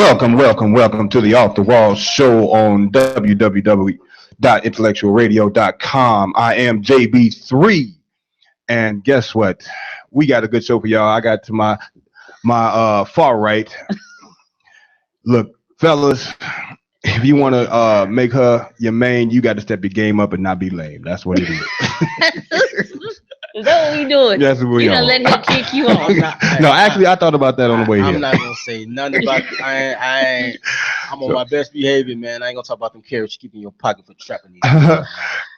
welcome to the Off the Wall show on www.intellectualradio.com. I am JB3, and guess what? We got a good show for y'all. I got to my far right. Look, fellas, if you want to make her your main, you got to step your game up and not be lame. That's what it is. Is that what we doing? That's what we You on. Let him kick you off. No, actually, I thought about that on the way I'm here. not gonna say nothing about. I'm on my best behavior, man. I ain't gonna talk about them carrots you keep in your pocket for trapping these.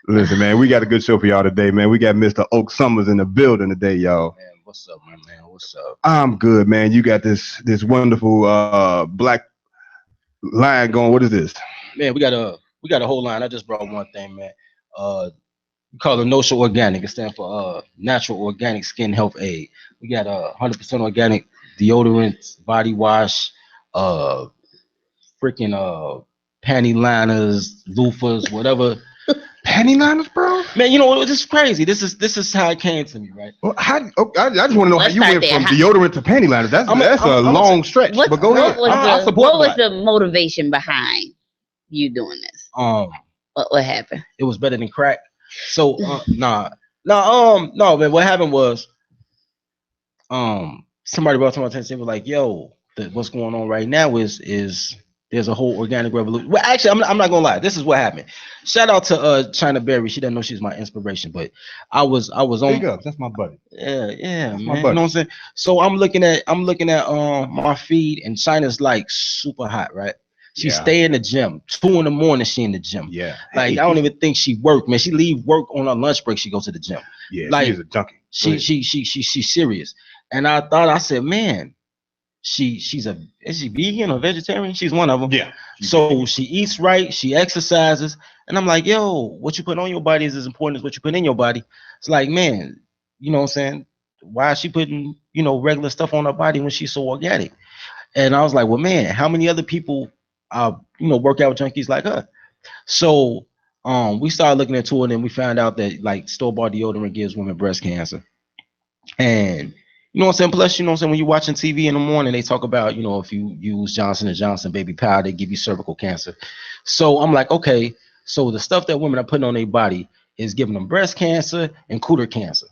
Listen, man, we got a good show for y'all today, man. We got Mr. Oak Summers in the building today, y'all. Man, what's up, my man? What's up? I'm good, man. You got this wonderful black line going. What is this? Man, we got a whole line. I just brought one thing, man. We call it NOSHA Organic. It stands for Natural Organic Skin Health Aid. We got 100% organic deodorants, body wash, freaking panty liners, loofahs, whatever. Panty liners, bro? Man, you know what? This is crazy. This is how it came to me, right? Well, I just want to know how you went from deodorant to panty liners. That's a long stretch. But go ahead. What was the motivation behind you doing this? What happened? It was better than crack. So no, man. What happened was somebody brought to my attention. They were like, "Yo, what's going on right now is there's a whole organic revolution." Well, actually, I'm not gonna lie. This is what happened. Shout out to China Berry. She doesn't know she's my inspiration, but I was on. Big up. That's my buddy. Yeah, That's man. my buddy. You know what I'm saying? So I'm looking at my feed, and China's like super hot, right? She stay in the gym. 2 a.m. she in the gym. Yeah. Like I don't even think she work, man. She leave work on her lunch break. She goes to the gym. Yeah. Like, she's a junkie. She's serious. And I said, man, is she vegan or vegetarian? She's one of them. Yeah. So she eats right. She exercises. And I'm like, yo, what you put on your body is as important as what you put in your body. It's like, man, you know what I'm saying? Why is she putting, regular stuff on her body when she's so organic? And I was like, well, man, how many other people workout junkies like her? So we started looking into it, and we found out that like store-bought deodorant gives women breast cancer. And you know what I'm saying? Plus, you know what I'm saying, when you're watching TV in the morning, they talk about, if you use Johnson & Johnson baby powder, they give you cervical cancer. So I'm like, okay, so the stuff that women are putting on their body is giving them breast cancer and cooter cancer.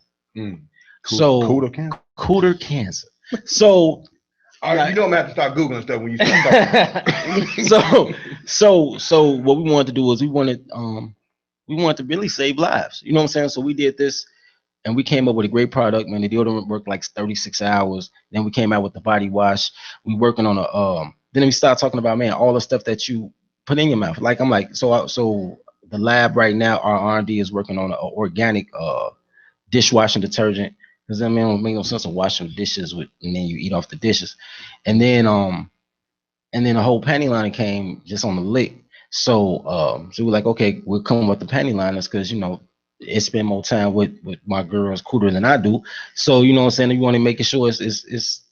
Cooter cancer. So all right, you know I'm gonna have to start Googling stuff when you start talking. So what we wanted to do is we wanted to really save lives. You know what I'm saying? So we did this, and we came up with a great product, man. The deodorant worked like 36 hours. Then we came out with the body wash. We working on then we started talking about, man, all the stuff that you put in your mouth. Like I'm like, so the lab right now, our R&D is working on an organic dishwashing detergent. Because I mean, it don't make no sense of washing dishes and then you eat off the dishes. And then the whole panty liner came just on the lick. So we're like, okay, we'll come with the panty liners because it spend more time with my girls cooler than I do. So you know what I'm saying, you want to make sure it's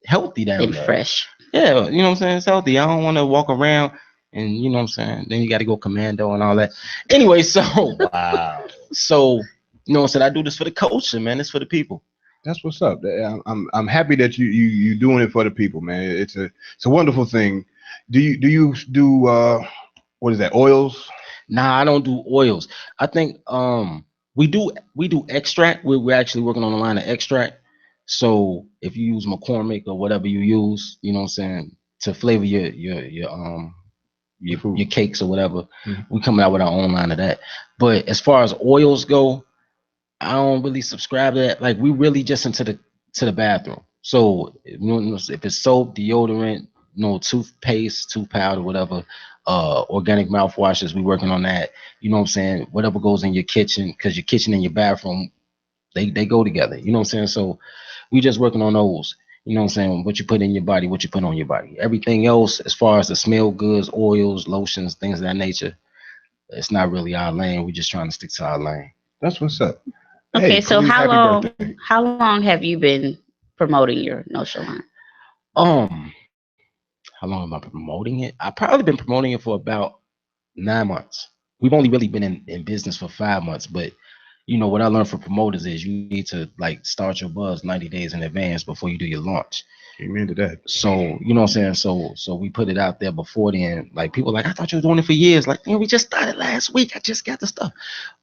healthy down there. Fresh. Yeah, you know what I'm saying? It's healthy. I don't want to walk around and you know what I'm saying, then you got to go commando and all that. Anyway, so wow. So you know what I'm saying, I do this for the culture, man. It's for the people. That's what's up. I'm happy that you doing it for the people, man. It's a wonderful thing. Do you do what is that, oils? Nah, I don't do oils. I think we do extract. We're actually working on a line of extract. So if you use McCormick or whatever you use, you know what I'm saying, to flavor your cakes or whatever, we coming out with our own line of that. But as far as oils go, I don't really subscribe to that. Like we really just into the bathroom. So if it's soap, deodorant, toothpaste, tooth powder, whatever, organic mouthwashes, we working on that. You know what I'm saying? Whatever goes in your kitchen, because your kitchen and your bathroom, they go together. You know what I'm saying? So we just working on those. You know what I'm saying? What you put in your body, what you put on your body. Everything else, as far as the smell goods, oils, lotions, things of that nature, it's not really our lane. We're just trying to stick to our lane. That's what's up. Okay, hey, so how long have you been promoting your NOSHA line? How long am I promoting it? I've probably been promoting it for about 9 months. We've only really been in business for 5 months, but you know, what I learned from promoters is you need to like start your buzz 90 days in advance before you do your launch. Amen to that. So, you know what I'm saying? So we put it out there before then. Like people like, I thought you were doing it for years. Like, we just started last week. I just got the stuff.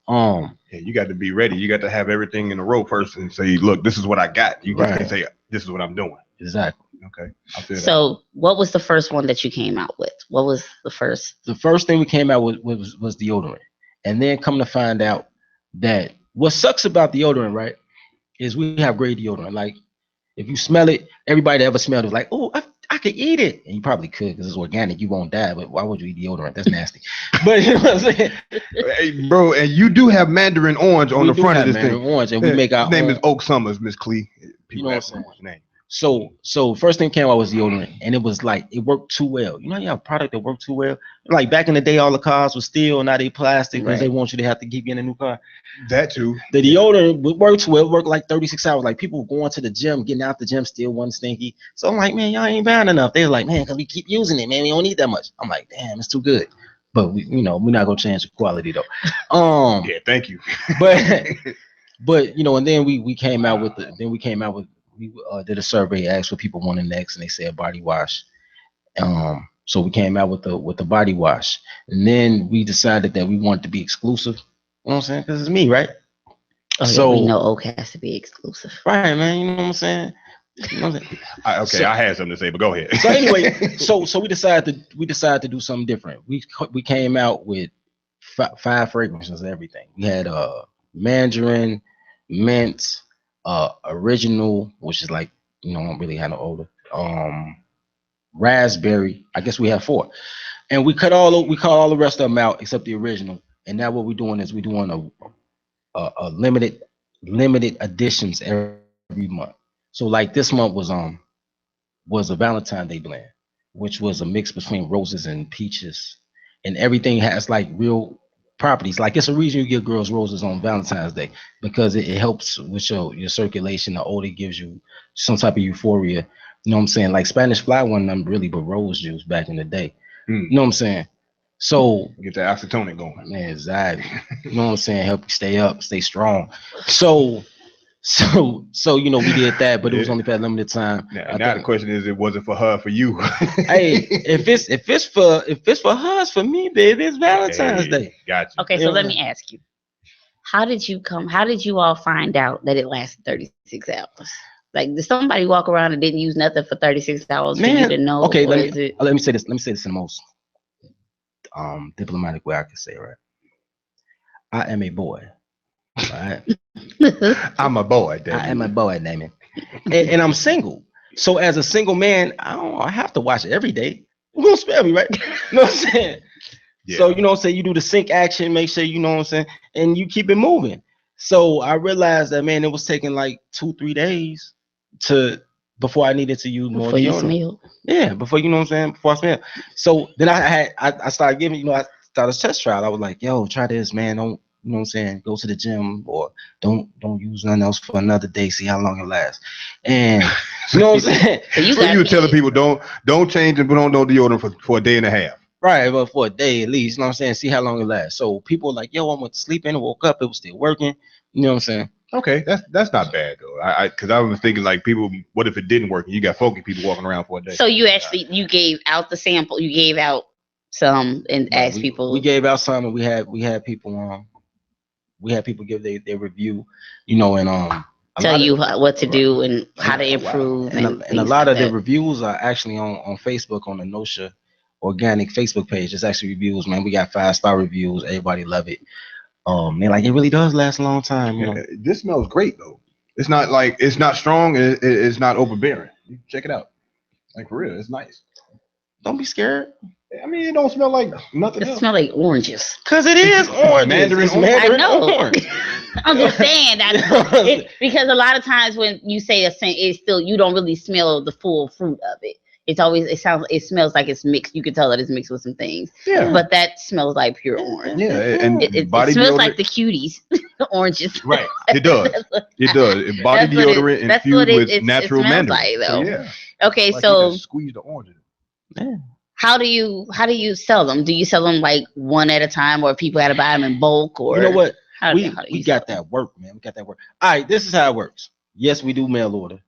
Yeah, you got to be ready. You got to have everything in a row first and say, look, this is what I got. You can't say, this is what I'm doing. Exactly. Okay. I feel So what was the first one that you came out with? What was the first? The first thing we came out with was deodorant. And then come to find out that what sucks about deodorant, right, is we have great deodorant. Like, if you smell it, everybody that ever smelled it was like, oh, I could eat it. And you probably could because it's organic. You won't die. But why would you eat deodorant? That's nasty. But you know what I'm saying? Hey, bro, and you do have Mandarin Orange on the front of this thing. Orange, and we make our His name own. is Oak Summers, Miss Clee. People You know ask what I'm him his name. So first thing came out was deodorant, and it was like it worked too well. You know, you have a product that worked too well. Like back in the day, all the cars were steel, now they plastic because they want you to have to keep you in a new car. That too. The deodorant would work too well. It worked like 36 hours. Like people going to the gym, getting out the gym, still wasn't stinky. So I'm like, man, y'all ain't buying enough. They're like, man, because we keep using it, man. We don't need that much. I'm like, damn, it's too good. But we, you know, we're not gonna change the quality though. Yeah, thank you. but you know, and then we came out with we did a survey, asked what people wanted next, and they said body wash. So we came out with the body wash, and then we decided that we wanted to be exclusive. You know what I'm saying? Because it's me, right? Oh, so we know Oak has to be exclusive, right, man? You know what I'm saying? You know what I'm saying? I had something to say, but go ahead. So anyway, so we decided to do something different. We came out with 5 fragrances of everything. We had mandarin, mint, original, which is like, you know, I don't really have no odor. Raspberry. I guess we have 4, and we cut all the rest of them out except the original. And now what we're doing is we're doing a limited editions every month. So like this month was a Valentine's Day blend, which was a mix between roses and peaches, and everything has like real properties. Like it's a reason you give girls roses on Valentine's Day, because it helps with your circulation. The odor gives you some type of euphoria. You know what I'm saying? Like Spanish fly wasn't nothing really but rose juice back in the day. You know what I'm saying? So get that oxytonic going. Man, exactly. You know what I'm saying? Help you stay up, stay strong. So you know, we did that, but it was only for a limited time. Now the question is, it wasn't for her, for you. Hey, if it's for her, it's for me, baby. It's Valentine's Day. Gotcha. Okay, so let me ask you, how did you all find out that it lasted 36 hours? Like, did somebody walk around and didn't use nothing for 36 hours for you to know? Okay, let me say this. Let me say this in the most diplomatic way I can say it, right? I am a boy. Right? I'm a boy, damn it. I am a boy, damn it. And I'm single. So as a single man, I have to watch it every day. Who's gonna spare me, right? You know what I'm saying? Yeah. So, you know what I'm saying, you do the sync action, make sure, you know what I'm saying, and you keep it moving. So I realized that, man, it was taking like 2-3 days before I needed to use more deodorant. Yeah, before, you know what I'm saying, before I smell. So then I started giving, you know, I started a test trial. I was like, yo, try this, man. Don't, you know what I'm saying, go to the gym, or don't use nothing else for another day, see how long it lasts. And you know what I'm saying? So you were telling people don't change and put on no deodorant for a day and a half. Right, but for a day at least, you know what I'm saying, see how long it lasts. So people are like, yo, I went to sleep and woke up, it was still working. You know what I'm saying? Okay, that's not bad though. Because I was thinking, like, people, what if it didn't work? You got funky people walking around for a day. So you actually you gave out the sample, you gave out some and asked people. We gave out some, and we had people give their review, you know, and tell you what to do and how to improve. And a lot of the reviews are actually on Facebook, on the NOSHA organic Facebook page. It's actually reviews, man. We got 5-star reviews. Everybody love it. They're like, it really does last a long time. You know, this smells great though. It's not like, it's not strong. It's not overbearing. You check it out. Like, for real, it's nice. Don't be scared. I mean, it don't smell like nothing else. It smells like oranges. Cause it is orange. Mandarin I know. Orange. I'm just saying that because a lot of times when you say a scent, it's still, you don't really smell the full fruit of it. It's always, it smells like it's mixed. You can tell that it's mixed with some things. Yeah. But that smells like pure orange. Yeah, and it smells like the cuties, the oranges. Right. It does. It does. Body deodorant infused with natural mandarin. Like, though. So, yeah. Okay, like so squeeze the orange. Yeah. How do you sell them? Do you sell them like one at a time, or people got to buy them in bulk, or you know what? We got that work, man. We got that work. All right, this is how it works. Yes, we do mail order.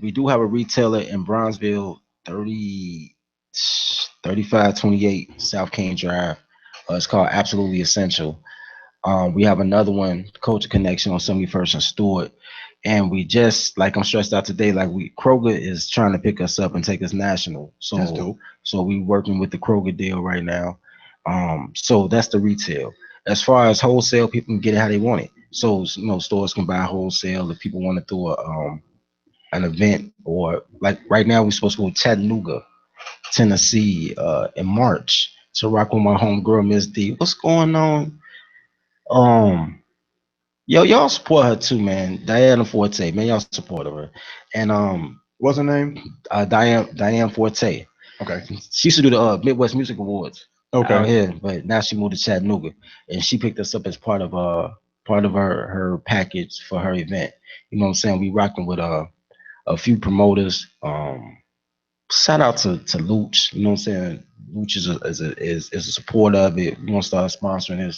We do have a retailer in Bronzeville, 3528 South Kane Drive. It's called Absolutely Essential. We have another one, Culture Connection on 71st and Stewart. And we just, like I'm stressed out today, like Kroger is trying to pick us up and take us national. So That's dope. So we working with the Kroger deal right now. So that's the retail. As far as wholesale, people can get it how they want it. So stores can buy wholesale if people want to do an event, or like right now we're supposed to go to Chattanooga, Tennessee, in March to rock with my homegirl Miss D. What's going on? Y'all support her too, man. Diana Forte, man, y'all support her. And What's her name? Diane Forte. Okay. She used to do the Midwest Music Awards. Okay. Out here, but now she moved to Chattanooga, and she picked us up as part of her package for her event. You know what I'm saying? We rocking with a few promoters. Shout out to Luch. You know what I'm saying? Luch is a supporter of it. We gonna start sponsoring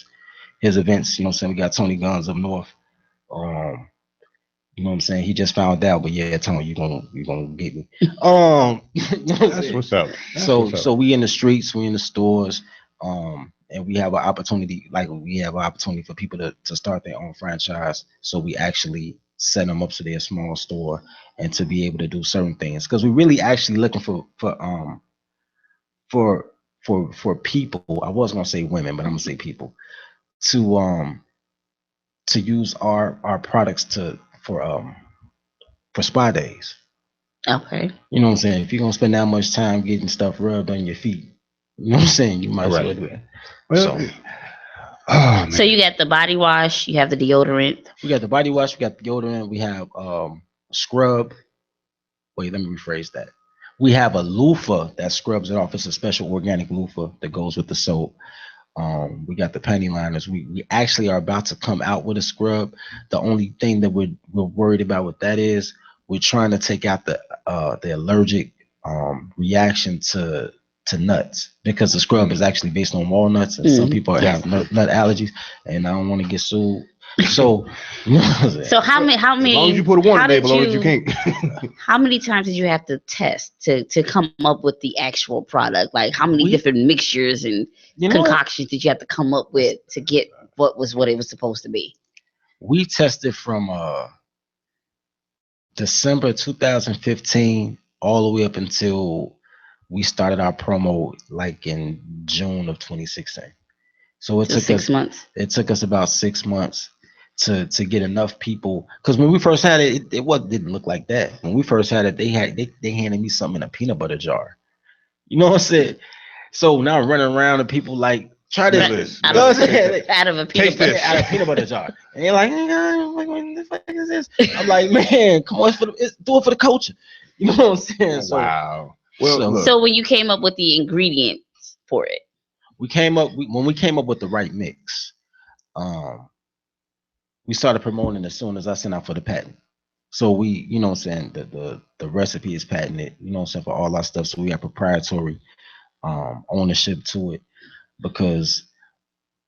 his events. You know what I'm saying? We got Tony Guns up north. You know what I'm saying? He just found out, but yeah, Tony, you gonna get me. You know That's what's up. So we in the streets, we in the stores, and we have an opportunity, for people to start their own franchise. So we actually set them up so they're a small store and to be able to do certain things, because we're really actually looking for people. I was gonna say women, but I'm gonna say people to use our products for spa days. Okay. You know what I'm saying? If you're gonna spend that much time getting stuff rubbed on your feet, you know what I'm saying? You might as well do it. Well, So you got the body wash, you have the deodorant. We got the body wash, we got the deodorant, we have scrub. Wait, let me rephrase that. We have a loofah that scrubs it off. It's a special organic loofah that goes with the soap. We got the panty liners. We actually are about to come out with a scrub. The only thing that we're worried about with that is we're trying to take out the allergic reaction to nuts, because the scrub is actually based on walnuts, and some people have nut allergies, and I don't want to get sued. So, you know what I'm saying? So how many? as long as you put a warning label on it, you can't. How many times did you have to test to come up with the actual product? Like how many different mixtures and concoctions did you have to come up with to get what it was supposed to be? We tested from December 2015 all the way up until we started our promo like in June of 2016. So it took 6 months. It took us about 6 months to get enough people, because when we first had it, it didn't look like that. When we first had it, they handed me something in a peanut butter jar. You know what I'm saying? So now I'm running around and people like try this. Out of a peanut butter jar, and they're like, what the fuck is this? I'm like, man, come on, do it for the culture. You know what I'm saying? So, wow. Well, so when you came up with the ingredients for it, when we came up with the right mix, we started promoting as soon as I sent out for the patent. So we, you know what I'm saying, the recipe is patented, you know what I'm saying, for all our stuff. So we have proprietary ownership to it, because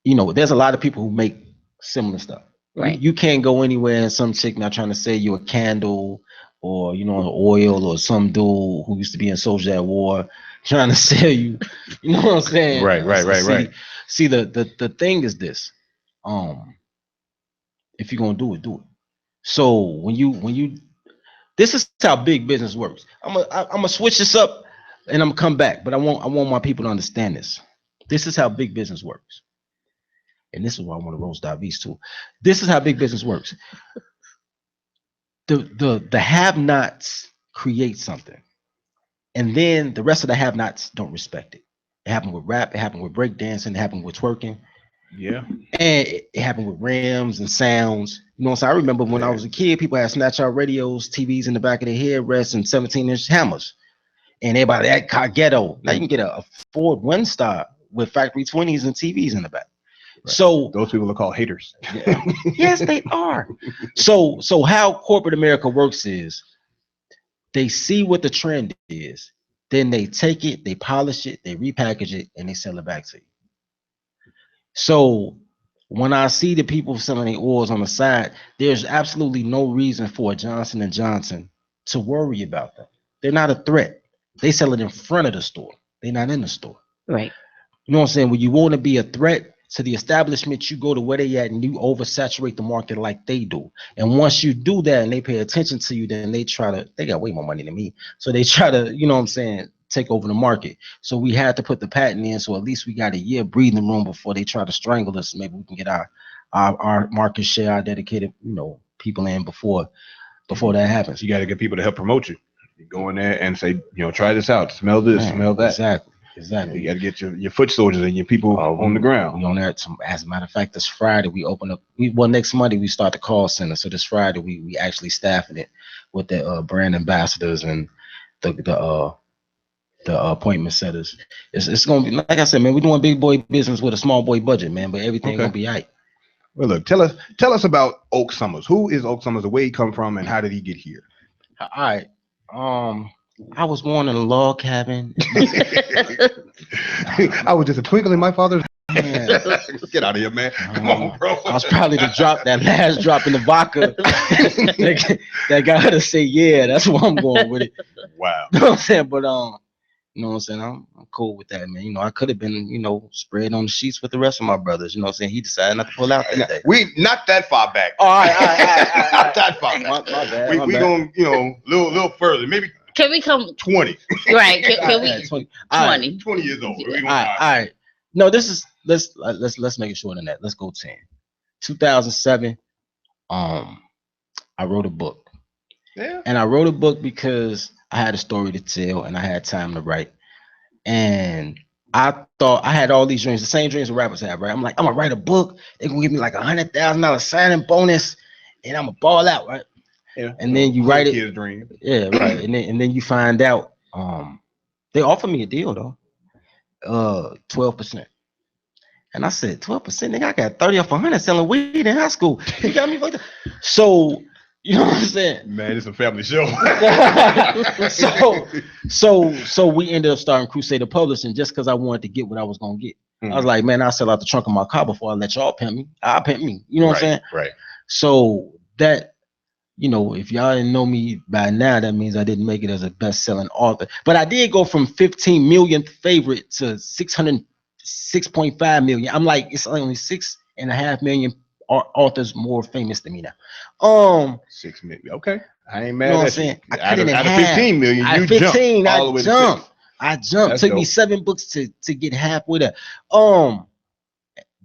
there's a lot of people who make similar stuff. Right. You can't go anywhere and some chick not trying to sell you a candle or an oil, or some dude who used to be in Soldier at War trying to sell you, you know what I'm saying? Right. See, the thing is this. If you're gonna do it, do it. So when you this is how big business works. I'm gonna switch this up and I'm gonna come back, but I want my people to understand this. This is how big business works. And this is why I want to roast Davies too. This is how big business works. The have-nots create something, and then the rest of the have-nots don't respect it. It happened with rap, it happened with breakdancing, it happened with twerking. Yeah. And it happened with rims and sounds. You know what I'm saying? I remember when I was a kid, people had snatch-out radios, TVs in the back of their headrests, and 17-inch hammers. And everybody that car ghetto. Now you can get a Ford Windstar with factory 20s and TVs in the back. Right. So those people are called haters. Yeah. Yes, they are. So how corporate America works is they see what the trend is, then they take it, they polish it, they repackage it, and they sell it back to you. So when I see the people selling their oils on the side, there's absolutely no reason for a Johnson & Johnson to worry about them. They're not a threat. They sell it in front of the store. They're not in the store. Right. You know what I'm saying? When you want to be a threat to the establishment, you go to where they at and you oversaturate the market like they do. And once you do that and they pay attention to you, then they got way more money than me. So they try to, you know what I'm saying, take over the market. So we had to put the patent in. So at least we got a year breathing room before they try to strangle us. Maybe we can get our market share, our dedicated, people in before that happens. You got to get people to help promote you. You go in there and say, try this out, smell this, smell that. Exactly. You got to get your foot soldiers and your people on the ground. We on there. As a matter of fact, this Friday we open up. Next Monday we start the call center. So this Friday we actually staffing it with the brand ambassadors and the appointment setters. It's gonna be, like I said, man. We're doing big boy business with a small boy budget, man. But everything gonna be all right. Well, look, tell us about Oak Summers. Who is Oak Summers? Where he come from, and how did he get here? All right. I was born in a log cabin. I was just a twinkle in my father's. Get out of here, man. Come on, bro. I was probably that last drop in the vodka that got her to say, yeah, that's where I'm going with it. Wow. You know what I'm saying? But you know what I'm saying? I'm cool with that, man. I could have been, spread on the sheets with the rest of my brothers. You know what I'm saying? He decided not to pull out that day. We not that far back. All right. Not that far. My bad. We going, little further. Maybe can we come 20? Right. Can we 20? 20 years old. All right. No, this is let's make it shorter than that. Let's go 10. 2007. I wrote a book. Yeah. And I wrote a book because I had a story to tell and I had time to write. And I thought I had all these dreams, the same dreams the rappers have, right? I'm like, I'm gonna write a book. They're gonna give me like $100,000 signing bonus, and I'm gonna ball out, right? Yeah. And then you write it. Kid's dream. Yeah, right. And then you find out they offered me a deal though. 12%. And I said, 12%, nigga, I got 30 off 100 selling weed in high school. You got me fucked up. So, you know what I'm saying? Man, it's a family show. so we ended up starting Crusader Publishing just because I wanted to get what I was gonna get. I was like, man, I'll sell out the trunk of my car before I let y'all pimp me. I'll pimp me. You know what I'm saying? Right. So that, if y'all didn't know me by now, that means I didn't make it as a best-selling author. But I did go from 15 millionth favorite to 6.5 million. I'm like, it's only 6.5 million authors more famous than me now. 6 million. Okay. I ain't mad at you. I'm saying? Out of 15 million, you jumped all the way to 6. I jumped. That's Took me dope. 7 books to get halfway there. But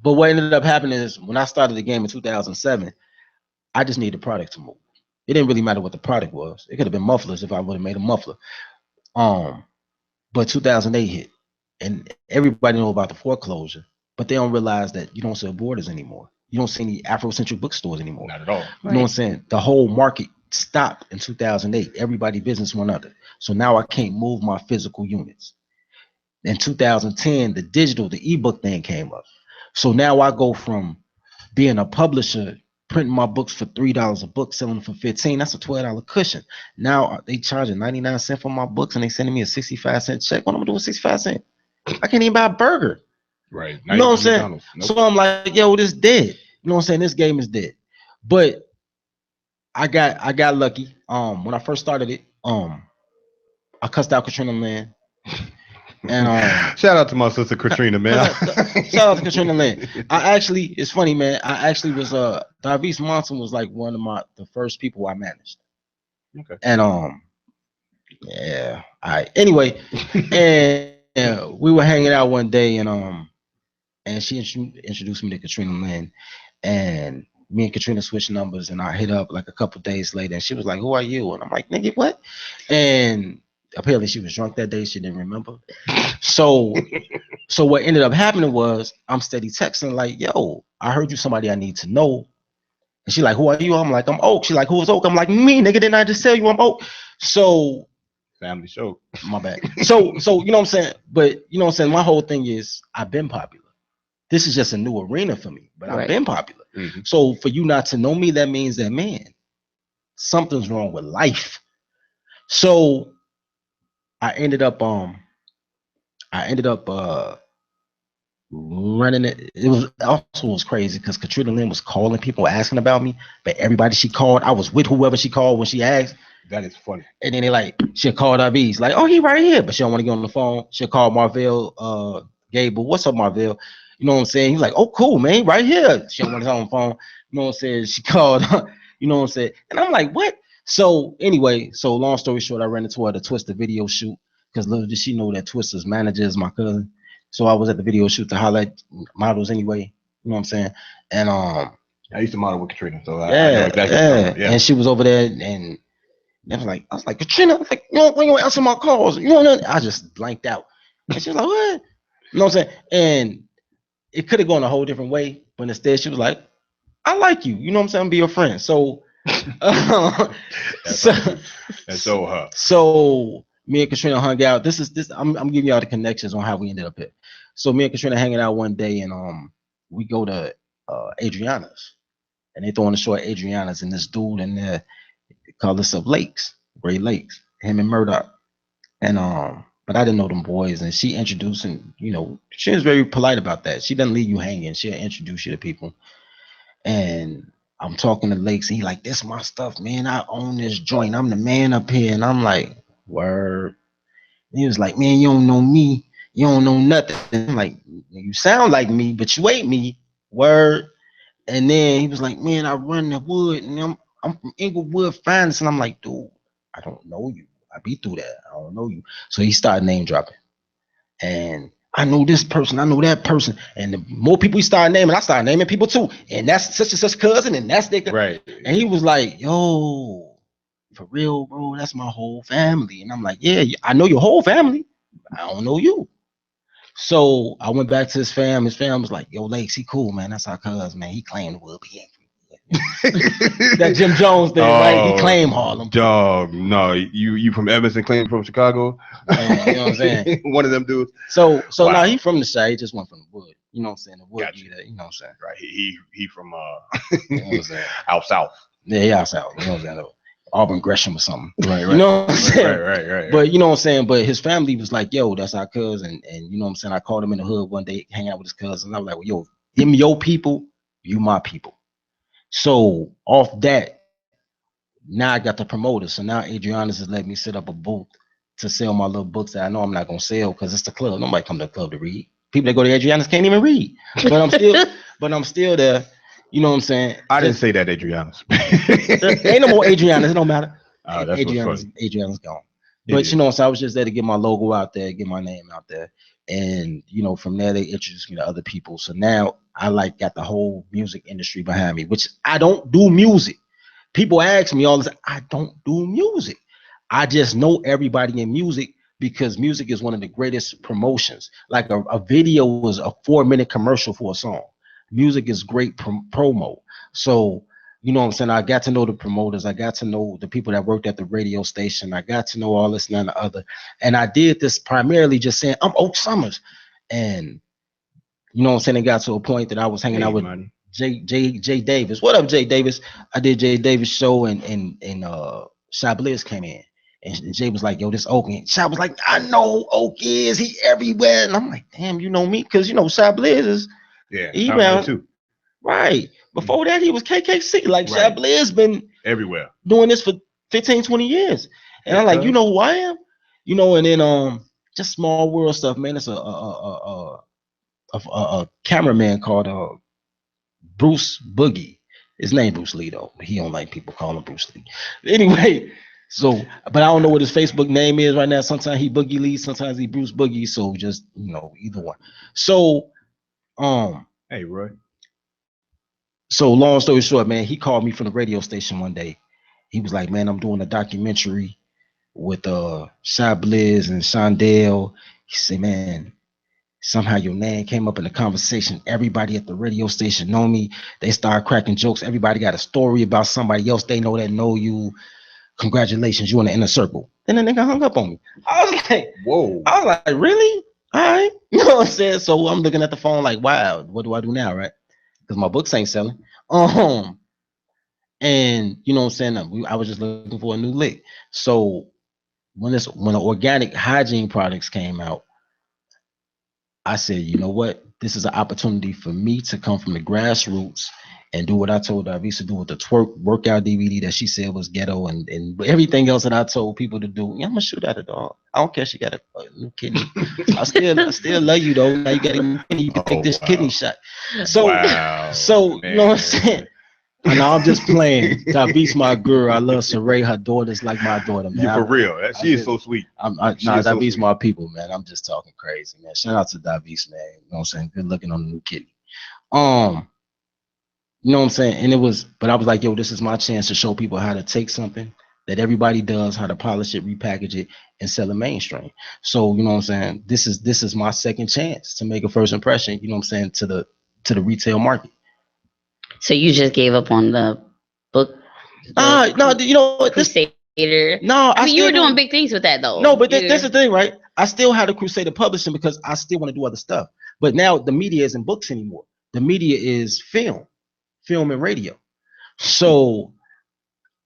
what ended up happening is when I started the game in 2007, I just needed a product to move. It didn't really matter what the product was. It could have been mufflers if I would have made a muffler. But 2008 hit, and everybody know about the foreclosure, but they don't realize that you don't sell Borders anymore. You don't see any Afrocentric bookstores anymore. Not at all. You know what I'm saying? The whole market stopped in 2008. Everybody's business went under. So now I can't move my physical units. In 2010, the ebook thing came up. So now I go from being a publisher, printing my books for $3 a book, selling them for $15. That's a $12 cushion. Now they charging 99 cents for my books and they sending me a 65-cent check. What am I doing with 65 cents? I can't even buy a burger. Right. You know what I'm saying? Nope. So I'm like, yo, this dead. You know what I'm saying? This game is dead. But I got lucky. When I first started it, I cussed out Katrina, man. And shout out to my sister Katrina, man. Shout out to Katrina Lynn. It's funny, man. I actually was Davies Monson was like one of the first people I managed. Okay. And yeah. All right. Anyway, and we were hanging out one day, and she introduced me to Katrina Lynn, and me and Katrina switched numbers, and I hit up like a couple days later, and she was like, "Who are you?" And I'm like, "Nigga, what?" And apparently she was drunk that day. She didn't remember. So what ended up happening was I'm steady texting like, "Yo, I heard you somebody I need to know." And she like, "Who are you?" I'm like, "I'm Oak." She like, "Who is Oak?" I'm like, "Me, nigga, didn't I just tell you I'm Oak?" So family show. My bad. So you know what I'm saying? But you know what I'm saying? My whole thing is I've been popular. This is just a new arena for me, but I've been popular. Mm-hmm. So for you not to know me, that means that, man, something's wrong with life. So I ended up running it. It was also was crazy because Katrina Lynn was calling people asking about me, but everybody she called, I was with whoever she called when she asked. That is funny. And then they like she'll call IBs like, oh, he right here, but she don't want to get on the phone. She'll call Marvell Gable, what's up, Marvell? You know what I'm saying? He's like, oh, cool, man, right here. She don't want to get on the phone. You know what I'm saying? She called, you know what I'm saying? And I'm like, what? So anyway, so long story short, I ran into her at the Twister video shoot because little did she know that Twister's manager is my cousin. So I was at the video shoot to highlight models anyway. You know what I'm saying? And I used to model with Katrina, so I yeah, know exactly. And she was over there, and I was like, Katrina, I was like, you don't answer my calls. You know, I just blanked out. And she was like, what? You know what I'm saying? And it could have gone a whole different way, but instead she was like, I like you. You know what I'm saying? Be your friend. So, so her. So me and Katrina hung out. I'm giving y'all the connections on how we ended up here. So me and Katrina hanging out one day, and we go to Adriana's, and they throwing the show at Adriana's, and this dude in there called himself Lakes, Great Lakes, him and Murdoch, and but I didn't know them boys, and she introduced, and you know, she was very polite about that. She doesn't leave you hanging. She'll introduce you to people, and I'm talking to Lakes, and he like, this is my stuff, man. I own this joint. I'm the man up here. And I'm like, word. And he was like, man, you don't know me. You don't know nothing. And I'm like, you sound like me, but you ain't me. Word. And then he was like, man, I run the wood, and I'm from Inglewood Finance. And I'm like, dude, I don't know you. I be through that. I don't know you. So he started name dropping. And I know this person, I know that person. And the more people he started naming, I started naming people too. And that's such and such cousin, and that's their right. And he was like, yo, for real, bro, that's my whole family. And I'm like, yeah, I know your whole family. I don't know you. So I went back to his fam. His fam was like, yo, Lakes, he cool, man. That's our cousin, man. He claimed the wood, but he ain't that Jim Jones thing, right? He claimed Harlem. Dog, no, you from Evanston, claim from Chicago. You know what I'm saying? One of them dudes. So wow. Now he from the side. He just went from the wood. You know what I'm saying? The wood, gotcha. You know what I'm saying? Right. He from you know what I'm saying? out south. Yeah, out south. You know what I'm saying? Auburn Gresham or something. Right. You know what I'm saying? Right. But you know what I'm saying? But his family was like, yo, that's our cousin. And you know what I'm saying? I called him in the hood one day, hanging out with his cousin. I was like, well, yo, him your people, you my people. So off that, now I got the promoter. So now Adriana's has let me set up a booth to sell my little books that I know I'm not gonna sell because it's the club. Nobody come to the club to read. People that go to Adriana's can't even read. But I'm still there. You know what I'm saying? I didn't say that, Adriana's. Ain't no more Adriana's. It don't matter. That's Adriana's gone. But you know, so I was just there to get my logo out there, get my name out there. And you know, from there they introduced me to other people. So now I like got the whole music industry behind me, which I don't do music. People ask me all the time, I don't do music. I just know everybody in music because music is one of the greatest promotions. Like a video is a 4-minute commercial for a song. Music is great promo. So, you know what I'm saying? I got to know the promoters. I got to know the people that worked at the radio station. I got to know all this and the other. And I did this primarily just saying, I'm Oak Summers. And, you know what I'm saying? It got to a point that I was hanging out with Jay Davis. What up, Jay Davis? I did Jay Davis show and Shy Bliss came in. And Jay was like, yo, this Oak. And Shy was like, I know Oak is. He everywhere. And I'm like, damn, you know me? Because, you know, Shy Bliss is. Yeah, he ran too. Right. Before that, he was KKC. Like, right. Shy Bliss been everywhere doing this for 15, 20 years. And I'm like, you know who I am? You know, and then just small world stuff, man. It's a cameraman called Bruce Boogie. His name Bruce Lee though. He don't like people calling him Bruce Lee. Anyway, so but I don't know what his Facebook name is right now. Sometimes he Boogie Lee, sometimes he Bruce Boogie. So just, you know, either one. So hey Roy. So long story short, man, he called me from the radio station one day. He was like, man, I'm doing a documentary with Shy Bliss and Shondell. He said, man, somehow your name came up in the conversation. Everybody at the radio station know me. They started cracking jokes. Everybody got a story about somebody else they know that know you. Congratulations, you in the inner circle. Then the nigga hung up on me. I was like, whoa. I was like, really? All right. You know what I'm saying? So I'm looking at the phone like, wow, what do I do now, right? Because my books ain't selling. And you know what I'm saying? I was just looking for a new lick. So when the organic hygiene products came out, I said, you know what? this is an opportunity for me to come from the grassroots and do what I told her I used to do with the twerk workout DVD that she said was ghetto and everything else that I told people to do. Yeah, I'm gonna shoot at her, dog. I don't care. She got a new kidney. I still love you though. Now you got a new kidney. You can take this kidney shot. So you know what I'm saying? I know I'm just playing. Davi's my girl. I love Saray. Her daughter's like my daughter, man. Yeah, for real. She is so sweet. Davi's my people, man. I'm just talking crazy, man. Shout out to Davi's, man. You know what I'm saying? Good looking on the new kidney. You know what I'm saying? And it was, but I was like, yo, this is my chance to show people how to take something that everybody does, how to polish it, repackage it, and sell it mainstream. So, you know what I'm saying? This is my second chance to make a first impression, you know what I'm saying, to the retail market. So you just gave up on the book? No, you know what? Crusader. No, I mean, you were doing big things with that though. No, but that's the thing, right? I still had a Crusader publishing because I still want to do other stuff. But now the media isn't books anymore. The media is film and radio. So,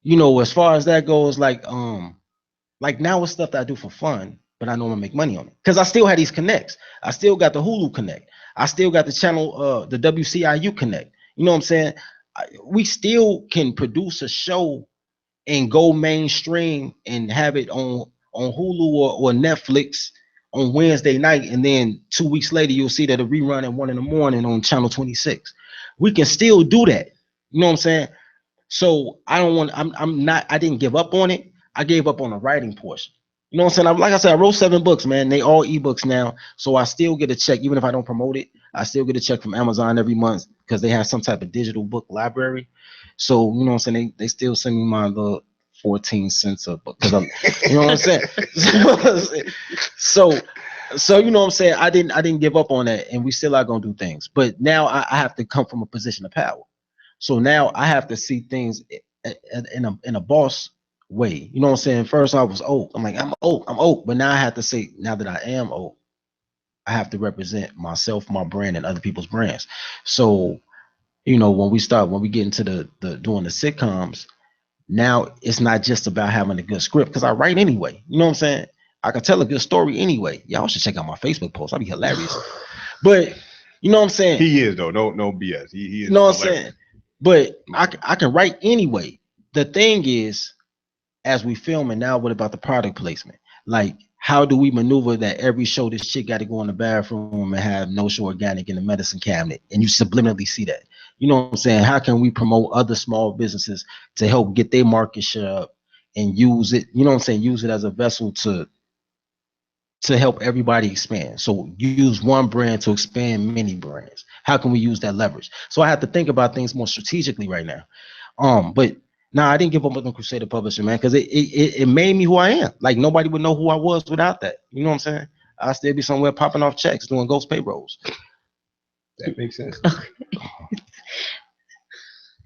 you know, as far as that goes, like now it's stuff that I do for fun, but I know I'm gonna make money on it. Because I still had these connects. I still got the Hulu connect. I still got the channel, the WCIU connect. You know what I'm saying? We still can produce a show and go mainstream and have it on Hulu or Netflix on Wednesday night, and then 2 weeks later you'll see that a rerun at 1 a.m. on channel 26. We can still do that. You know what I'm saying? So I didn't give up on it. I gave up on the writing portion. You know what I'm saying? Like I said, I wrote 7 books, man. They all ebooks now. So I still get a check, even if I don't promote it. I still get a check from Amazon every month because they have some type of digital book library. So, you know what I'm saying? They still send me my little 14 cents a book because I'm, you know what I'm saying? So you know what I'm saying? I didn't give up on that, and we still are gonna do things. But now I have to come from a position of power. So now I have to see things in a boss way. You know what I'm saying? First I was Oak. I'm like, I'm Oak. But now I have to say, now that I am Oak, I have to represent myself, my brand, and other people's brands. So, you know, when we get into the doing the sitcoms, now it's not just about having a good script, because I write anyway. You know what I'm saying? I can tell a good story anyway. Y'all should check out my Facebook post. I'll be hilarious. But you know what I'm saying? He is though. No BS. He is. You know what I'm saying? But I can write anyway. The thing is, as we film, and now what about the product placement? Like, how do we maneuver that every show this chick got to go in the bathroom and have NOSHA organic in the medicine cabinet, and you subliminally see that? You know what I'm saying? How can we promote other small businesses to help get their market share up and use it? You know what I'm saying? Use it as a vessel to help everybody expand. So use one brand to expand many brands. How can we use that leverage? So I have to think about things more strategically right now. But nah, I didn't give up on the Crusader Publishing, man, because it made me who I am. Like, nobody would know who I was without that. You know what I'm saying? I'd still be somewhere popping off checks, doing ghost payrolls. That makes sense.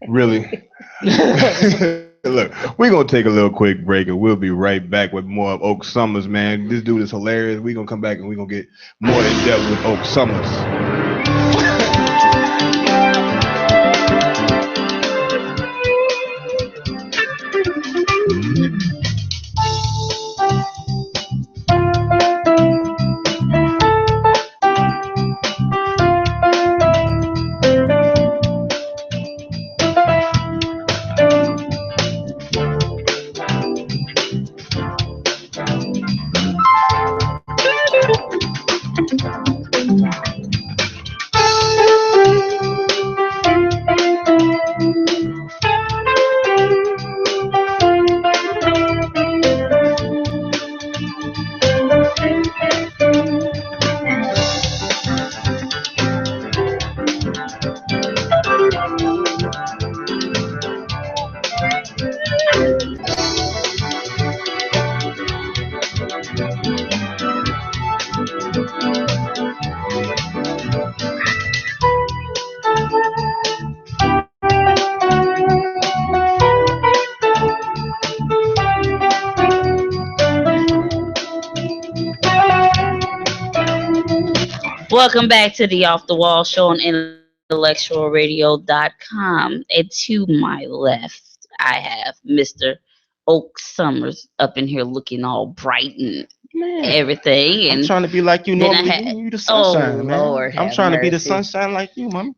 Really? Look, we're going to take a little quick break, and we'll be right back with more of Oak Summers, man. This dude is hilarious. We're going to come back, and we're going to get more in depth with Oak Summers. Welcome back to the Off the Wall Show on intellectualradio.com. And to my left, I have Mr. Oak Summers up in here looking all bright and Man, everything. I'm And trying to be like you then I normally. had- You the sunshine, man. Lord, I'm have trying to be the mercy. sunshine like you, mom.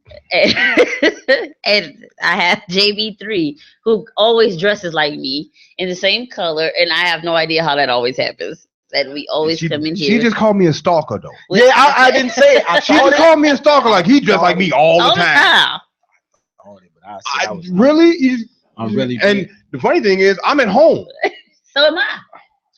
And I have JB3 who always dresses like me in the same color, and I have no idea how that always happens. That we always come in She here. just called me a stalker though. with- Yeah, I didn't say it. I She thought just it. called me a stalker, like he dressed like me all the all the time. time. Thought it, but I said I was Really? I really And did. the funny thing is, I'm at home. So am I.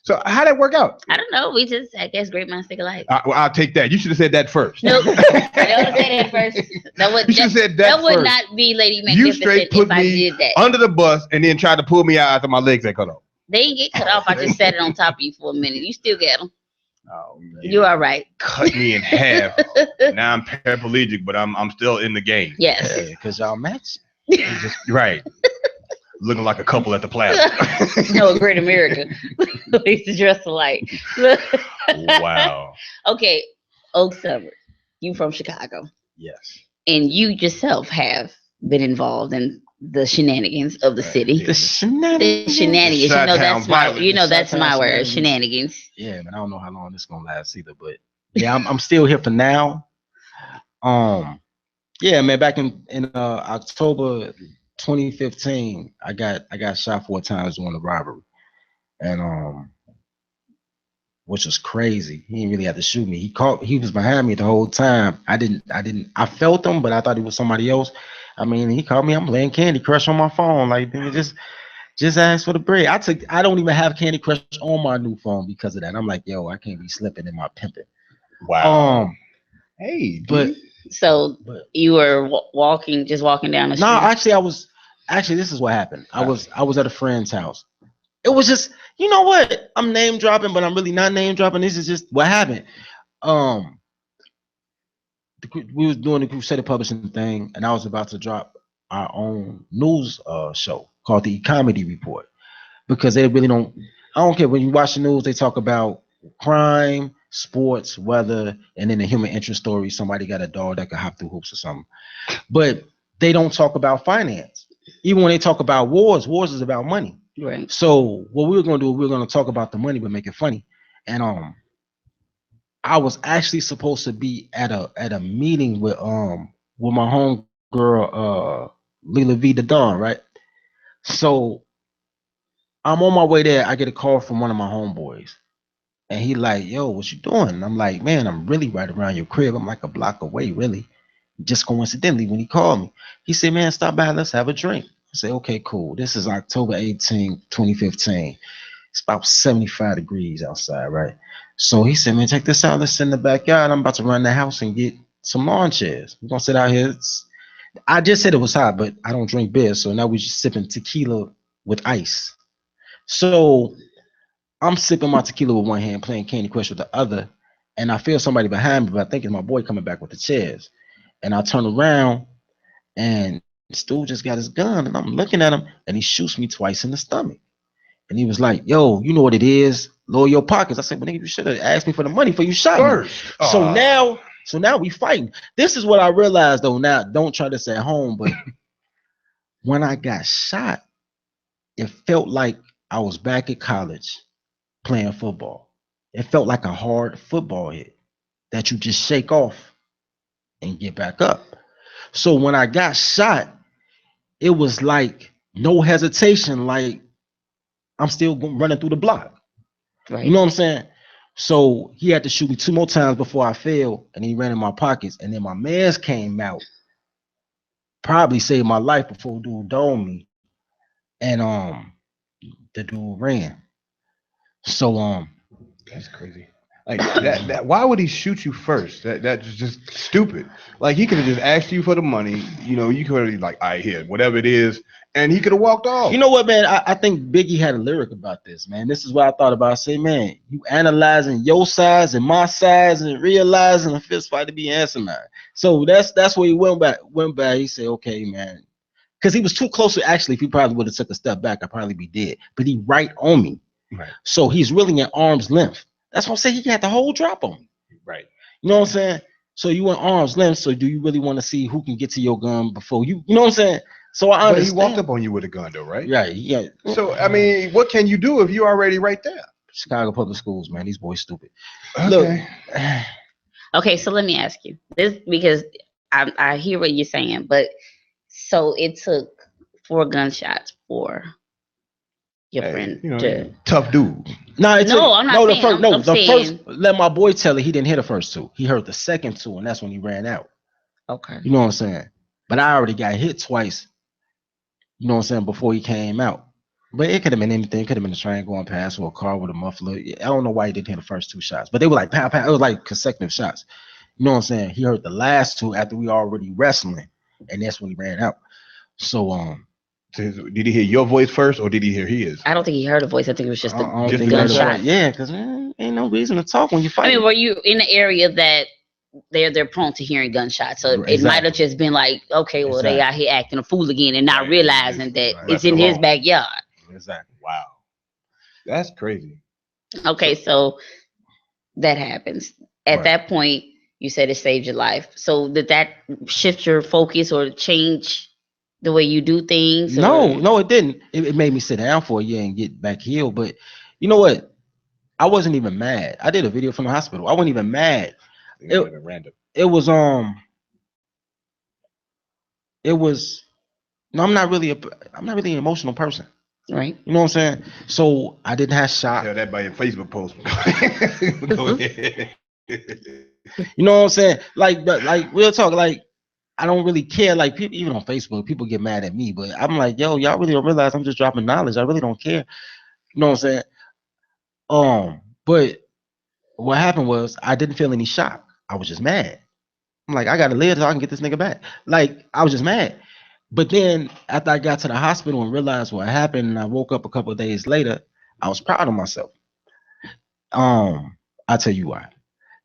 So how'd that work out? I don't know. We just, I guess, great minds think alike. I'll take that. You should have said that first. Nope. I don't say that first. That would You should have said that that would first. not be Lady You Magnificent straight put if I me did that. under the bus and then tried to pull me out after my legs got cut off. They didn't get cut off. I just sat it on top of you for a minute. You still got them. Oh, man. You are right. Cut me in half. Now I'm paraplegic, but I'm still in the game. Yes. Yeah, because y'all match. Right. Looking like a couple at the plaza. No, Great America. We used to dress alike. Wow. Okay, Oak Summer. You from Chicago, Yes. and you yourself have been involved in the shenanigans of the city. Yeah. The shenanigans. The shenanigans. You know Chi-town that's my. violence. You know that's Chi-town my word. shenanigans. Shenanigans. Yeah, man. I don't know how long this gonna last either, but yeah, I'm still here for now. Yeah, man. Back in October 2015, I got shot 4 times during the robbery, and which was crazy. He didn't really have to shoot me. He was behind me the whole time. I felt him, but I thought he was somebody else. I mean, he called me. I'm playing Candy Crush on my phone. Like, just ask for the bread. I don't even have Candy Crush on my new phone because of that. I'm like, yo, I can't be slipping in my pimping. Wow. Hey, But dude. So but you were walking down the street. no, actually this is what happened. I was at a friend's house. It was just, you know what? I'm name dropping, but I'm really not name dropping. This is just what happened. We was doing the Crusader Publishing thing, and I was about to drop our own news show called the Comedy Report, because they really don't. I don't care when you watch the news. They talk about crime, sports, weather, and then the human interest story. Somebody got a dog that could hop through hoops or something, but they don't talk about finance. Even when they talk about wars is about money. Right. So what we were gonna do, we were gonna talk about the money but make it funny. And I was actually supposed to be at a meeting with my home girl Lila V the Dawn, right? So I'm on my way there. I get a call from one of my homeboys, and he like, yo, what you doing? And I'm like, man, I'm really right around your crib. I'm like a block away, really. Just coincidentally, when he called me, he said, man, stop by, let's have a drink. I said, okay, cool. This is October 18, 2015. It's about 75 degrees outside, right? So he said, man, check this out. Let's sit in the backyard. I'm about to run the house and get some lawn chairs. We're going to sit out here. I just said it was hot, but I don't drink beer. So now we're just sipping tequila with ice. So I'm sipping my tequila with one hand, playing Candy Crush with the other. And I feel somebody behind me, but I think it's my boy coming back with the chairs. And I turn around, and Stu just got his gun, and I'm looking at him, and he shoots me twice in the stomach. And he was like, yo, you know what it is? Lower your pockets. I said, well, nigga, you should have asked me for the money before you shot me. First. So now we fighting. This is what I realized, though. Now, don't try this at home, but when I got shot, it felt like I was back at college playing football. It felt like a hard football hit that you just shake off and get back up. So when I got shot, it was like no hesitation, like I'm still running through the block. Right. You know what I'm saying? So he had to shoot me 2 more times before I fell, and he ran in my pockets. And then my mans came out, probably saved my life before dude domed me. And the dude ran. So That's crazy. Like that why would he shoot you first? That's just stupid. Like he could have just asked you for the money, you know, you could have like, all right, here, whatever it is, and he could have walked off. you know what, man? I think Biggie had a lyric about this, man. This is what I thought about. I say, man, you analyzing your size and my size and realizing a fist fight to be asinine. So that's where he went back. He said, okay, man. Because he was too close to, actually, if he probably would have took a step back, I'd probably be dead. But he right on me. Right. So he's really at arm's length. That's what I'm saying. He had the whole drop on me. Right. You know what I'm saying? So you in arm's length. So do you really want to see who can get to your gun before you? You know what I'm saying? So I understand. But he walked up on you with a gun, though, right? Yeah, yeah. So I mean, what can you do if you're already right there? Chicago public schools, man. These boys stupid. Okay. Look, Okay, so let me ask you this because I hear what you're saying, but so it took 4 gunshots for your friend You know, to. tough dude. no, it No, took, I'm not no, the saying. first, no, I'm the saying. first. Let my boy tell it. He didn't hear the first 2. He heard the second 2, and that's when he ran out. Okay. You know what I'm saying? But I already got hit twice. You know what I'm saying, before he came out. But it could have been anything. It could have been a train going past or a car with a muffler. I don't know why he didn't hit the first 2 shots, but they were like pow pow. It was like consecutive shots. You know what I'm saying? He heard the last 2 after we already wrestling, and that's when he ran out. So Did he hear your voice first, or did he hear his? I don't think he heard a voice. I think it was I just don't the think he heard the gunshot. voice. Yeah, because ain't no reason to talk when you I fight. mean, were you in the area that they're prone to hearing gunshots? So it might Exactly. have just been like, okay, well, they out here acting a fool again and not Right, realizing that right. it's Left in his alone. backyard. Exactly. Wow, that's crazy. Okay, so that happens. At Right. that point, you said it saved your life. So did that shift your focus or change the way you do things? No, Or? no, it didn't. It made me sit down for a year and get back healed. But you know what? I wasn't even mad. I did a video from the hospital. I wasn't even mad. Random. It was it was no, I'm not really an emotional person. Right. You know what I'm saying? So I didn't have shock. Tell that by your Facebook post. Go ahead. You know what I'm saying? Like real talk, like I don't really care. Like people, even on Facebook, people get mad at me, but I'm like, yo, y'all really don't realize I'm just dropping knowledge. I really don't care. You know what I'm saying? But what happened was I didn't feel any shock. I was just mad. I'm like, I gotta live so I can get this nigga back. Like I was just mad. But then after I got to the hospital and realized what happened, and I woke up a couple of days later, I was proud of myself. I'll tell you why.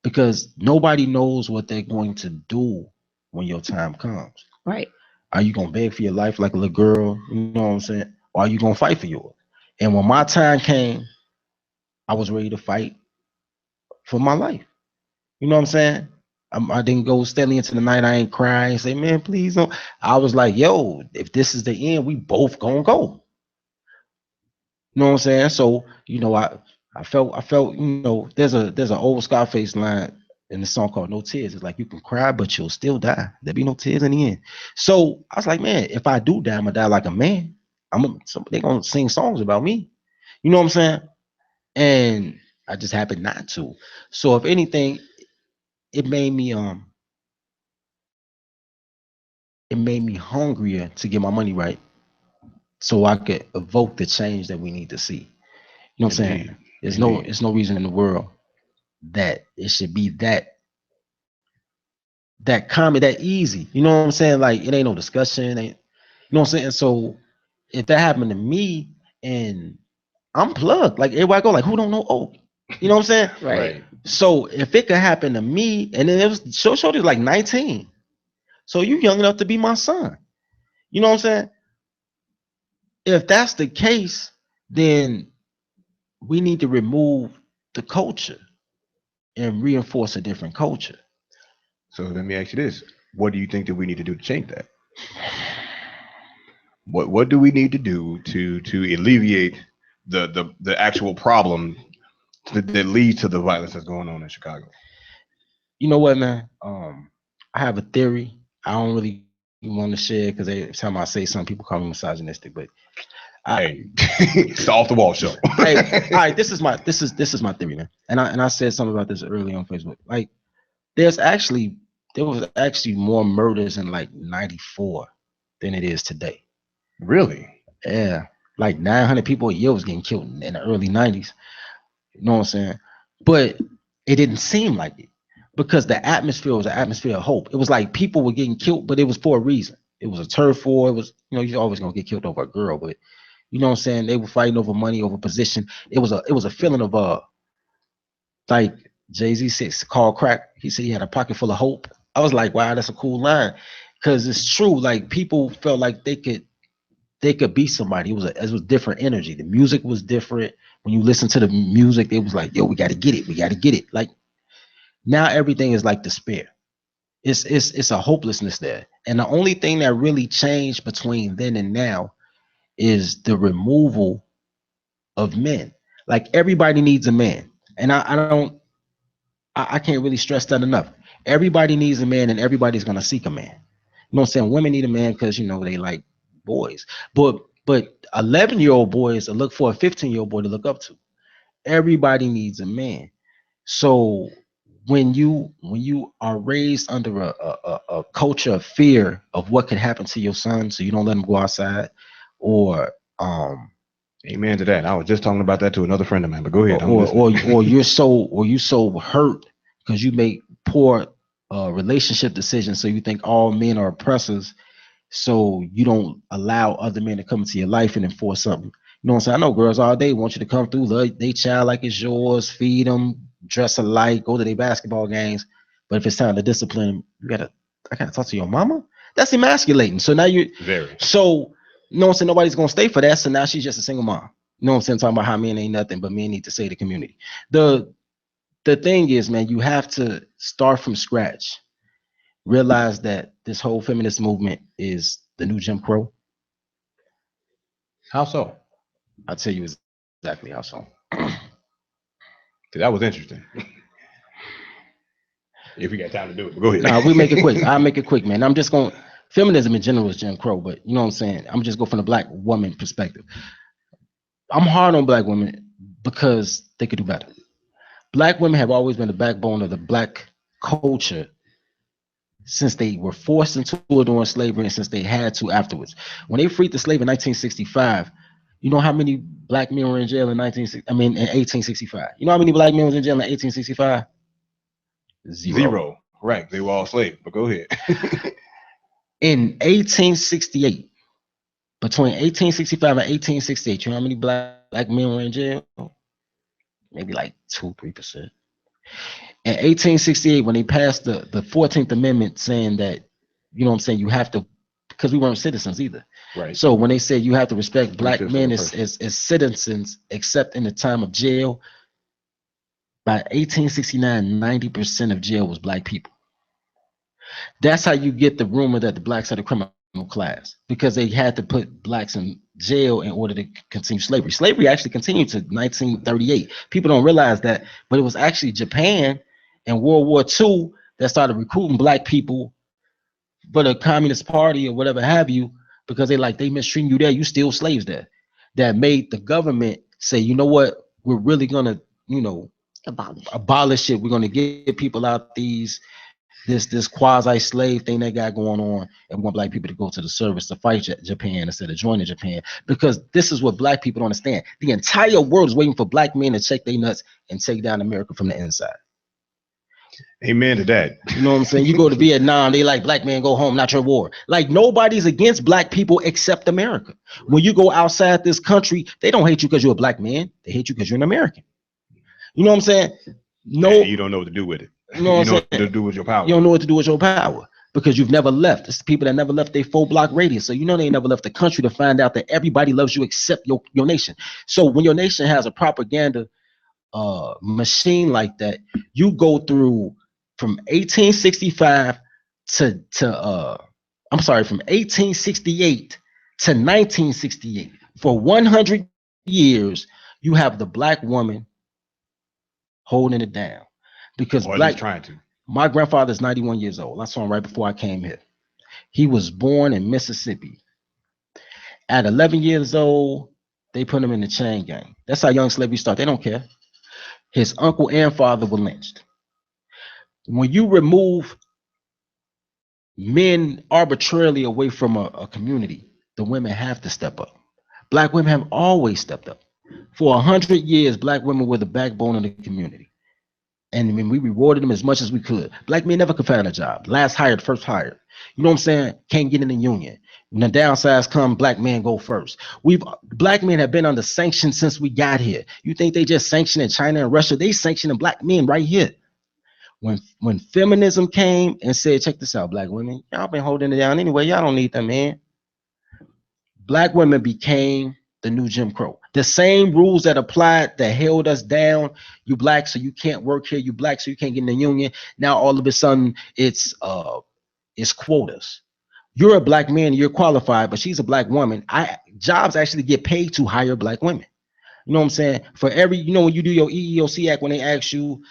Because nobody knows what they're going to do when your time comes. Right. Are you gonna beg for your life like a little girl? You know what I'm saying? Or are you gonna fight for yours? And when my time came, I was ready to fight for my life. You know what I'm saying? I didn't go steadily into the night. I ain't cry and say, man, please don't. I was like, yo, if this is the end, we both gonna go. You know what I'm saying? So, you know, I felt, you know, there's an old Scarface line in the song called No Tears. It's like you can cry, but you'll still die. There'll be no tears in the end. So I was like, man, if I do die, I'm gonna die like a man. They're gonna sing songs about me. You know what I'm saying? And I just happened not to. So if anything, it made me hungrier to get my money right so I could evoke the change that we need to see. You know what I'm saying? There's no reason in the world that it should be that common, that easy. You know what I'm saying? Like it ain't no discussion, ain't, you know what I'm saying? So if that happened to me and I'm plugged, like everybody go, like who don't know? Oh, you know what I'm saying? Right. So if it could happen to me, and then it was Shorty's like 19. So you young enough to be my son. You know what I'm saying? If that's the case, then we need to remove the culture and reinforce a different culture. So let me ask you this: what do you think that we need to do to change that? What do we need to do to alleviate the actual problem that leads to the violence that's going on in Chicago? You know what, man? I have a theory. I don't really want to share because every time I say something, people call me misogynistic. But Hey, it's the off the wall show. Hey, all right, this is my theory, man. And I said something about this earlier on Facebook. Like, there was actually more murders in like '94 than it is today. Really? Yeah, like 900 people a year was getting killed in the early '90s. You know what I'm saying? But it didn't seem like it because the atmosphere was an atmosphere of hope. It was like people were getting killed, but it was for a reason. It was a turf war. It was, you know, you're always gonna get killed over a girl, but you know what I'm saying? They were fighting over money, over position. It was a feeling of like Jay-Z said, called crack. He said he had a pocket full of hope. I was like, wow, that's a cool line. Cause it's true. Like people felt like they could be somebody. It was different energy. The music was different. When you listen to the music, it was like, yo, we gotta get it. We gotta get it. Like now everything is like despair. It's a hopelessness there. And the only thing that really changed between then and now is the removal of men. Like everybody needs a man, and I can't really stress that enough. Everybody needs a man, and everybody's gonna seek a man. You know what I'm saying? Women need a man because they like boys, but 11-year-old boys look for a 15-year-old boy to look up to. Everybody needs a man. So when you are raised under a culture of fear of what could happen to your son, so you don't let him go outside, or Amen to that. I was just talking about that to another friend of mine, but go ahead. or you're so hurt because you make poor relationship decisions, so you think all men are oppressors, so you don't allow other men to come into your life and enforce something. You know what I'm saying? I know girls all day want you to come through, love they child like it's yours, feed them, dress alike, go to their basketball games. But if it's time to discipline them, I gotta talk to your mama. That's emasculating. So now so you know what I'm saying? Nobody's gonna stay for that. So now she's just a single mom. You know what I'm saying? Talking about how men ain't nothing, but men need to save the community. The thing is, man, you have to start from scratch. Realize that this whole feminist movement is the new Jim Crow. How so? I'll tell you exactly how so. That was interesting. If we got time to do it, but go ahead. Nah, we make it quick. I'll make it quick, man. I'm just going. Feminism in general is Jim Crow, but you know what I'm saying. I'm just go from the black woman perspective. I'm hard on black women because they could do better. Black women have always been the backbone of the black culture since they were forced into it during slavery and since they had to afterwards. When they freed the slave in 1965, you know how many black men were in jail in 1865? You know how many black men was in jail in 1865? Zero. Right. They were all slaves, but go ahead. In 1868, between 1865 and 1868, you know how many black men were in jail? Maybe like 2-3%. In 1868, when they passed the 14th Amendment saying that, you know what I'm saying, you have to, because we weren't citizens either. Right. So when they said you have to respect black men as citizens, except in the time of jail, by 1869, 90% of jail was black people. That's how you get the rumor that the blacks are the criminal class, because they had to put blacks in jail in order to continue slavery. Slavery actually continued to 1938. People don't realize that, but it was actually Japan and World War II that started recruiting black people for the Communist Party or whatever have you, because they mistreating you there, you still slaves there. That made the government say, you know what, we're really gonna, abolish it. We're gonna get people out this quasi slave thing they got going on, and we want black people to go to the service to fight Japan instead of joining Japan, because this is what black people don't understand. The entire world is waiting for black men to check their nuts and take down America from the inside. Amen to that. You know what I'm saying? You go to Vietnam, they like, black man, go home, not your war. Like, nobody's against black people except America. When you go outside this country, they don't hate you because you're a black man. They hate you because you're an American. You know what I'm saying? No, and you don't know what to do with it. You know what to do with your power. You don't know what to do with your power because you've never left. It's the people that never left their 4-block radius. So you know they never left the country to find out that everybody loves you except your nation. So when your nation has a propaganda machine like that, you go through from 1865 from 1868 to 1968. For 100 years, you have the black woman holding it down. Because trying to. My grandfather's 91 years old. I saw him right before I came here. He was born in Mississippi. At 11 years old, they put him in the chain gang. That's how young slavery started. They don't care. His uncle and father were lynched. When you remove men arbitrarily away from a community, the women have to step up. Black women have always stepped up. For 100 years, black women were the backbone of the community. And when we rewarded them as much as we could. Black men never could find a job. Last hired, first hired. You know what I'm saying? Can't get in the union. When the downsides come, black men go first. Black men have been under sanctions since we got here. You think they just sanctioning China and Russia? They sanctioning black men right here. When feminism came and said, check this out, black women, y'all been holding it down anyway. Y'all don't need them, man. Black women became the new Jim Crow. The same rules that applied that held us down. You black, so you can't work here. You black, so you can't get in the union. Now all of a sudden it's quotas. You're a black man, you're qualified, but she's a black woman. Jobs actually get paid to hire black women. You know what I'm saying? For every, when you do your EEOC Act, when they ask you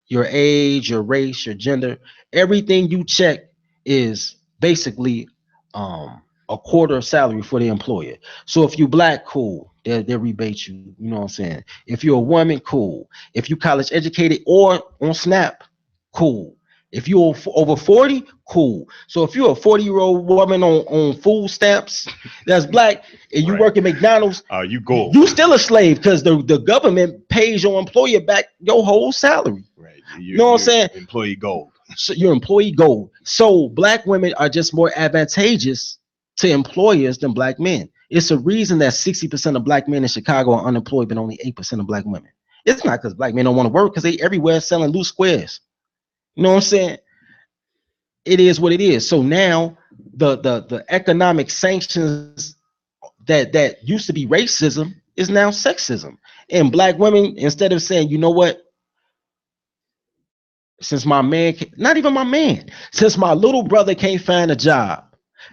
your age, your race, your gender, everything you check is basically a quarter of salary for the employer. So if you black, cool, they'll rebate you. You know what I'm saying? If you're a woman, cool. If you college educated or on SNAP, cool. If you're over 40, cool. So if you're a 40-year-old woman on food stamps that's black and you work at McDonald's, you gold. You still a slave because the government pays your employer back your whole salary. Right. You know what I'm saying? Employee gold. So your employee gold. So black women are just more advantageous to employers than black men. It's a reason that 60% of black men in Chicago are unemployed, but only 8% of black women. It's not because black men don't want to work, because they everywhere selling loose squares. You know what I'm saying? It is what it is. So now the economic sanctions that used to be racism is now sexism. And black women, instead of saying, you know what, since my man, not even my man, since my little brother can't find a job,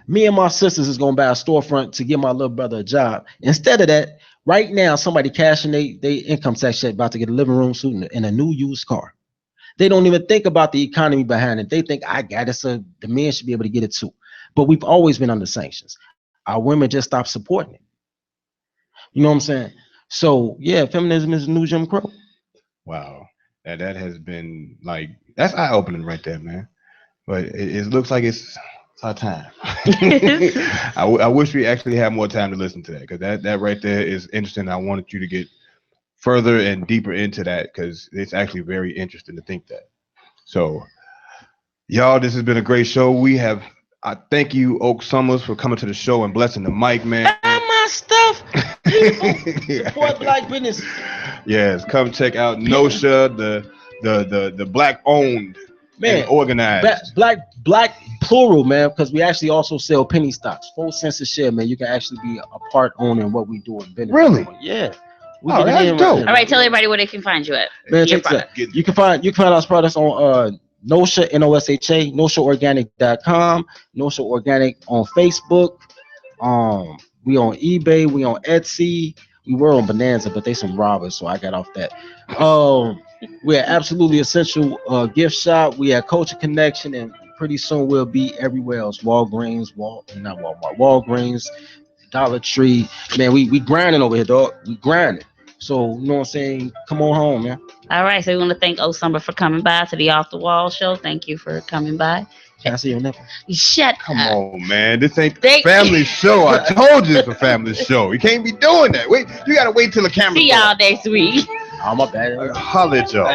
me and my sisters is gonna buy a storefront to give my little brother a job. Instead of that, right now, somebody cashing they income tax check about to get a living room suit and a new used car. They don't even think about the economy behind it. They think I got it, so the men should be able to get it too. But we've always been under sanctions. Our women just stopped supporting it. You know what I'm saying? So yeah, feminism is the new Jim Crow. Wow, that has been like, that's eye opening right there, man. But it looks like it's our time. I wish we actually had more time to listen to that, because that right there is interesting. I wanted you to get further and deeper into that, because it's actually very interesting to think that. So, y'all, this has been a great show. I thank you, Oak Summers, for coming to the show and blessing the mic, man. Buy my stuff. People support black business. Yes, come check out NOSHA, the black owned and organized. Black plural, man, because we actually also sell penny stocks, full cents a share, man. You can actually be a part owner in what we do in business. Really? Yeah. That's dope. All right, tell everybody where they can find you at. Man, you can find our products on NOSHA, NOSHA, NOSHAorganic.com, NOSHA Organic on Facebook. We on eBay, we on Etsy. We were on Bonanza, but they some robbers, so I got off that. We're Absolutely Essential gift shop. We at Culture Connection, and pretty soon we'll be everywhere else. Walgreens, Walgreens, Dollar Tree. Man, we grinding over here, dog. We grinding. So, you know what I'm saying? Come on home, man. All right, so we want to thank Summer for coming by to the Off the Wall show. Thank you for coming by. Can I see your nipple? Shut Come up. on, man. This ain't the family show. I told you it's a family show. You can't be doing that. Wait, you gotta wait till the camera. See y'all next week. Oh, my bad. Holla at y'all.